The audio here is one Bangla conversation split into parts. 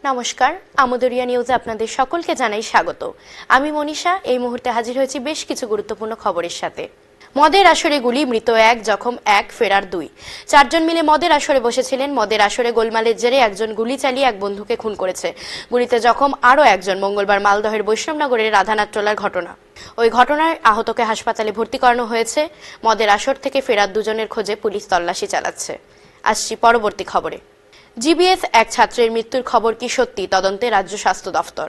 নমস্কার, আমোদরিয়া নিউজে আপনাদের সকলকে জানাই স্বাগত। আমি মনীষা এই মুহূর্তে হাজির হয়েছি বেশ কিছু গুরুত্বপূর্ণ খবরের সাথে। মদের আসরে গুলি, মৃত 1, জখম 1, ফেরার 2। 4 জন মিলে মদের আসরে বসেছিলেন। মদের আসরে গোলমালের জেরে একজন গুলি চালিয়ে এক বন্ধুকে খুন করেছে। গুলিতে জখম আরও একজন। মঙ্গলবার মালদহের বৈষ্ণবনগরের রাধানাথটোলার ঘটনা। ওই ঘটনায় আহতকে হাসপাতালে ভর্তি করানো হয়েছে। মদের আসর থেকে ফেরার 2 জনের খোঁজে পুলিশ তল্লাশি চালাচ্ছে। আসছি পরবর্তী খবরে। জিবিএস এক ছাত্রের মৃত্যুর খবর কি সত্যি, তদন্তে রাজ্য স্বাস্থ্য দফতর।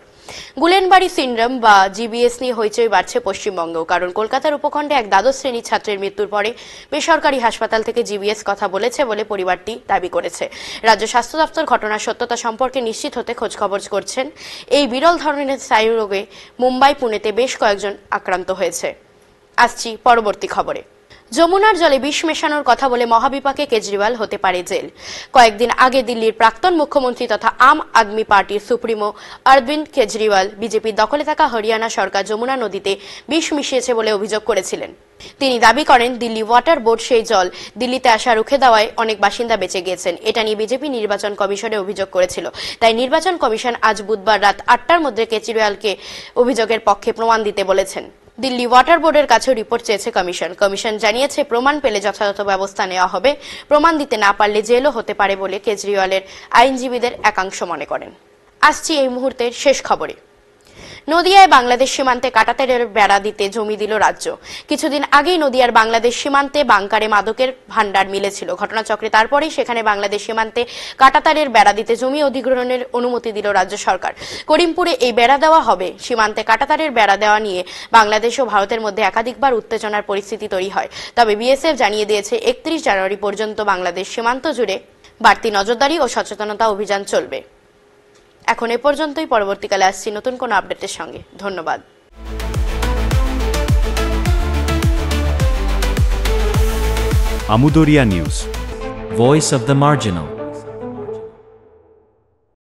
গুলেনবাড়ি সিন্ড্রোম বা জিবিএস নিয়ে হইচই বাড়ছে পশ্চিমবঙ্গেও। কারণ কলকাতার উপখণ্ডে এক দ্বাদশ শ্রেণীর ছাত্রের মৃত্যুর পরে বেসরকারি হাসপাতাল থেকে জিবিএস কথা বলেছে বলে পরিবারটি দাবি করেছে। রাজ্য স্বাস্থ্য দফতর ঘটনার সত্যতা সম্পর্কে নিশ্চিত হতে খোঁজখবর করছেন। এই বিরল ধরনের স্নায়ু রোগে মুম্বাই, পুনেতে বেশ কয়েকজন আক্রান্ত হয়েছে। আসছি পরবর্তী খবরে। যমুনার জলে বিষ মেশানোর কথা বলে মহাবিপাকে কেজরিওয়াল, হতে পারে জেল। কয়েকদিন আগে দিল্লির প্রাক্তন মুখ্যমন্ত্রী তথা আম আদমি পার্টির সুপ্রিমো অরবিন্দ কেজরিওয়াল বিজেপির দখলে থাকা হরিয়ানা সরকার যমুনা নদীতে বিষ মিশিয়েছে বলে অভিযোগ করেছিলেন। তিনি দাবি করেন দিল্লি ওয়াটার বোর্ড সেই জল দিল্লিতে আসা রুখে দেওয়ায় অনেক বাসিন্দা বেঁচে গিয়েছেন। এটা নিয়ে বিজেপি নির্বাচন কমিশনে অভিযোগ করেছিল। তাই নির্বাচন কমিশন আজ বুধবার রাত 8টার মধ্যে কেজরিওয়ালকে অভিযোগের পক্ষে প্রমাণ দিতে বলেছেন। দিল্লি ওয়াটার বোর্ডের কাছেও রিপোর্ট চেয়েছে কমিশন। কমিশন জানিয়েছে প্রমাণ পেলে যথাযথ ব্যবস্থা নেওয়া হবে। প্রমাণ দিতে না পারলে জেলও হতে পারে বলে কেজরিওয়ালের আইনজীবীদের একাংশ মনে করেন। আসছি এই মুহূর্তের শেষ খবরে। নদিয়ায় বাংলাদেশ সীমান্তে কাঁটাতারের বেড়া দিতে জমি দিল রাজ্য। কিছুদিন আগেই নদিয়ার বাংলাদেশ সীমান্তে বাংকারে মাদকের ভান্ডার মিলেছিল ঘটনাচক্রে। তারপরেই সেখানে বাংলাদেশ সীমান্তে কাঁটাতারের বেড়া দিতে জমি অধিগ্রহণের অনুমতি দিল রাজ্য সরকার। করিমপুরে এই বেড়া দেওয়া হবে। সীমান্তে কাঁটাতারের বেড়া দেওয়া নিয়ে বাংলাদেশ ও ভারতের মধ্যে একাধিকবার উত্তেজনার পরিস্থিতি তৈরি হয়। তবে বিএসএফ জানিয়ে দিয়েছে 31 জানুয়ারি পর্যন্ত বাংলাদেশ সীমান্ত জুড়ে বাড়তি নজরদারি ও সচেতনতা অভিযান চলবে। এখন এ পর্যন্তই। পরবর্তীকালে আসছি নতুন কোনো আপডেটের সঙ্গে। ধন্যবাদ। Amudoria News, Voice of the Marginal.